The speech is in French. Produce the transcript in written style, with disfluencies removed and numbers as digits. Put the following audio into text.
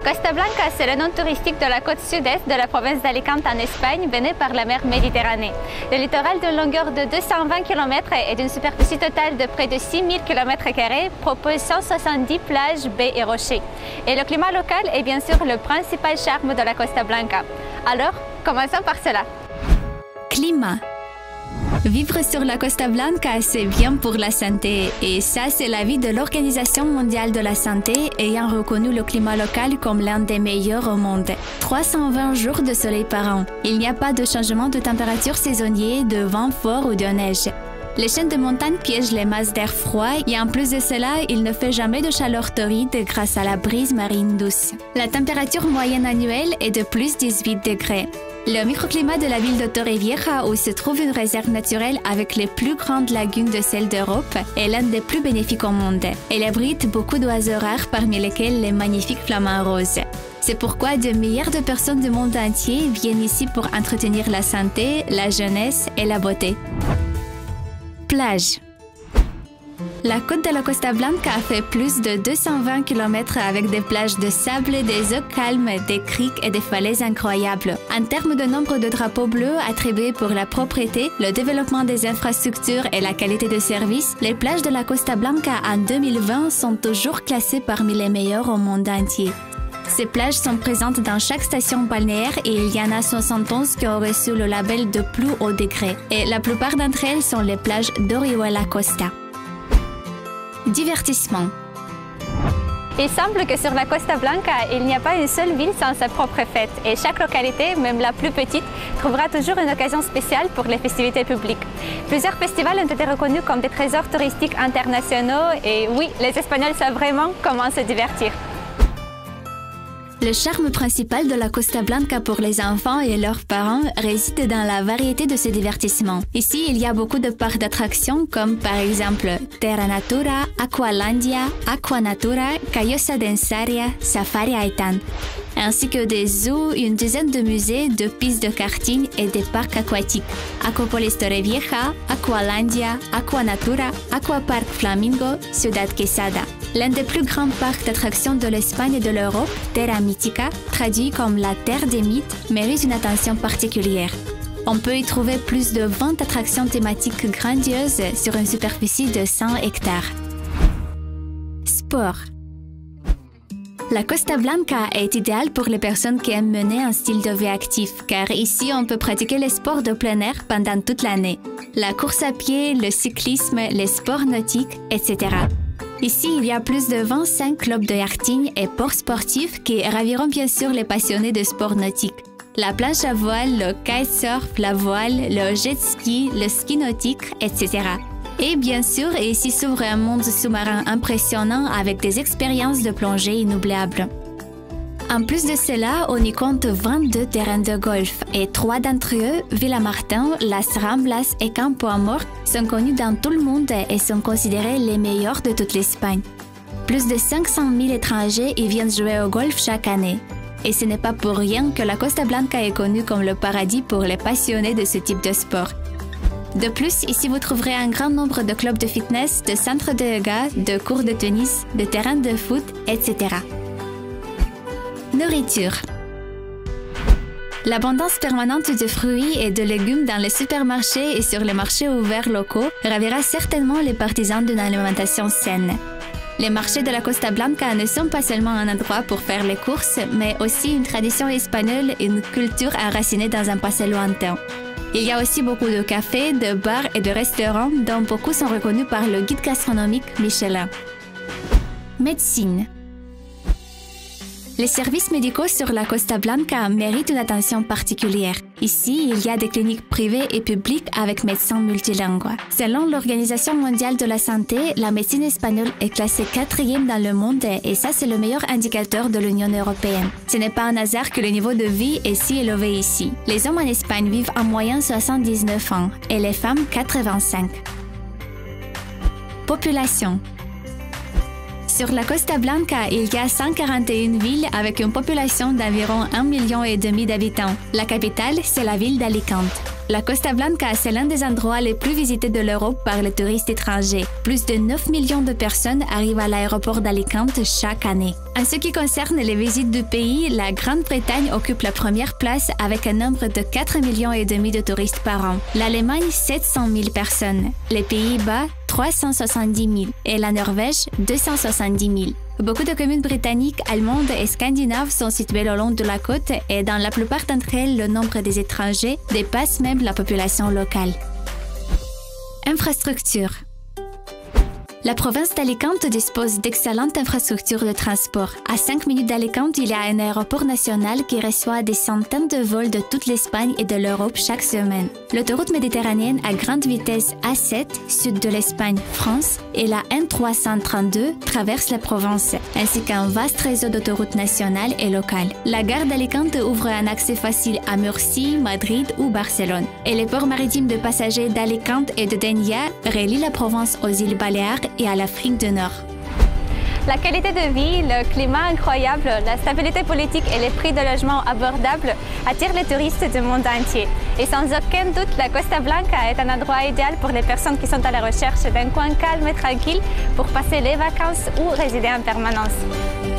Costa Blanca, c'est le nom touristique de la côte sud-est de la province d'Alicante en Espagne, baignée par la mer Méditerranée. Le littoral d'une longueur de 220 km et d'une superficie totale de près de 6000 km² propose 170 plages, baies et rochers. Et le climat local est bien sûr le principal charme de la Costa Blanca. Alors, commençons par cela. Climat. Vivre sur la Costa Blanca, c'est bien pour la santé. Et ça, c'est l'avis de l'Organisation mondiale de la santé, ayant reconnu le climat local comme l'un des meilleurs au monde. 320 jours de soleil par an. Il n'y a pas de changement de température saisonnier, de vent fort ou de neige. Les chaînes de montagne piègent les masses d'air froid et en plus de cela, il ne fait jamais de chaleur torride grâce à la brise marine douce. La température moyenne annuelle est de plus 18 degrés. Le microclimat de la ville de Torrevieja, où se trouve une réserve naturelle avec les plus grandes lagunes de celle d'Europe, est l'un des plus bénéfiques au monde. Elle abrite beaucoup d'oiseaux rares, parmi lesquels les magnifiques flamants roses. C'est pourquoi des milliards de personnes du monde entier viennent ici pour entretenir la santé, la jeunesse et la beauté. Plage. La côte de la Costa Blanca fait plus de 220 km avec des plages de sable, des eaux calmes, des criques et des falaises incroyables. En termes de nombre de drapeaux bleus attribués pour la propreté, le développement des infrastructures et la qualité de service, les plages de la Costa Blanca en 2020 sont toujours classées parmi les meilleures au monde entier. Ces plages sont présentes dans chaque station balnéaire et il y en a 71 qui ont reçu le label de plus haut degré. Et la plupart d'entre elles sont les plages d'Orihuela Costa. Divertissement. Il semble que sur la Costa Blanca, il n'y a pas une seule ville sans sa propre fête et chaque localité, même la plus petite, trouvera toujours une occasion spéciale pour les festivités publiques. Plusieurs festivals ont été reconnus comme des trésors touristiques internationaux et oui, les Espagnols savent vraiment comment se divertir. Le charme principal de la Costa Blanca pour les enfants et leurs parents réside dans la variété de ces divertissements. Ici, il y a beaucoup de parcs d'attractions comme par exemple Terra Natura, Aqualandia, Aquanatura, Callosa Densaria, Safari Aitan, ainsi que des zoos, une dizaine de musées, de pistes de karting et des parcs aquatiques. Aquapolis Torrevieja, Aqualandia, Aquanatura, Aquapark Flamingo, Ciudad Quesada. L'un des plus grands parcs d'attractions de l'Espagne et de l'Europe, Terra Mítica, traduit comme la terre des mythes, mérite une attention particulière. On peut y trouver plus de 20 attractions thématiques grandioses sur une superficie de 100 hectares. Sport. La Costa Blanca est idéale pour les personnes qui aiment mener un style de vie actif, car ici on peut pratiquer les sports de plein air pendant toute l'année. La course à pied, le cyclisme, les sports nautiques, etc. Ici, il y a plus de 25 clubs de yachting et ports sportifs qui raviront bien sûr les passionnés de sports nautiques. La planche à voile, le kitesurf, la voile, le jet ski, le ski nautique, etc. Et bien sûr, ici s'ouvre un monde sous-marin impressionnant avec des expériences de plongée inoubliables. En plus de cela, on y compte 22 terrains de golf et 3 d'entre eux, Villamartin, Las Ramblas et Campo Amor, sont connus dans tout le monde et sont considérés les meilleurs de toute l'Espagne. Plus de 500 000 étrangers y viennent jouer au golf chaque année. Et ce n'est pas pour rien que la Costa Blanca est connue comme le paradis pour les passionnés de ce type de sport. De plus, ici vous trouverez un grand nombre de clubs de fitness, de centres de yoga, de cours de tennis, de terrains de foot, etc. Nourriture. L'abondance permanente de fruits et de légumes dans les supermarchés et sur les marchés ouverts locaux ravira certainement les partisans d'une alimentation saine. Les marchés de la Costa Blanca ne sont pas seulement un endroit pour faire les courses, mais aussi une tradition espagnole et une culture enracinée dans un passé lointain. Il y a aussi beaucoup de cafés, de bars et de restaurants dont beaucoup sont reconnus par le guide gastronomique Michelin. Médecine. Les services médicaux sur la Costa Blanca méritent une attention particulière. Ici, il y a des cliniques privées et publiques avec médecins multilingues. Selon l'Organisation mondiale de la santé, la médecine espagnole est classée 4e dans le monde et ça, c'est le meilleur indicateur de l'Union européenne. Ce n'est pas un hasard que le niveau de vie est si élevé ici. Les hommes en Espagne vivent en moyenne 79 ans et les femmes 85. Population. Sur la Costa Blanca, il y a 141 villes avec une population d'environ 1,5 million d'habitants. La capitale, c'est la ville d'Alicante. La Costa Blanca, c'est l'un des endroits les plus visités de l'Europe par les touristes étrangers. Plus de 9 millions de personnes arrivent à l'aéroport d'Alicante chaque année. En ce qui concerne les visites du pays, la Grande-Bretagne occupe la première place avec un nombre de 4,5 millions de touristes par an. L'Allemagne, 700 000 personnes. Les Pays-Bas, 370 000 et la Norvège, 270 000. Beaucoup de communes britanniques, allemandes et scandinaves sont situées le long de la côte et dans la plupart d'entre elles, le nombre des étrangers dépasse même la population locale. Infrastructure. La province d'Alicante dispose d'excellentes infrastructures de transport. À 5 minutes d'Alicante, il y a un aéroport national qui reçoit des centaines de vols de toute l'Espagne et de l'Europe chaque semaine. L'autoroute méditerranéenne à grande vitesse A7, sud de l'Espagne, France, et la N332 traverse la Provence, ainsi qu'un vaste réseau d'autoroutes nationales et locales. La gare d'Alicante ouvre un accès facile à Murcie, Madrid ou Barcelone. Et les ports maritimes de passagers d'Alicante et de Dénia relient la Provence aux îles Baléares et à l'Afrique du Nord. La qualité de vie, le climat incroyable, la stabilité politique et les prix de logement abordables attirent les touristes du monde entier. Et sans aucun doute, la Costa Blanca est un endroit idéal pour les personnes qui sont à la recherche d'un coin calme et tranquille pour passer les vacances ou résider en permanence.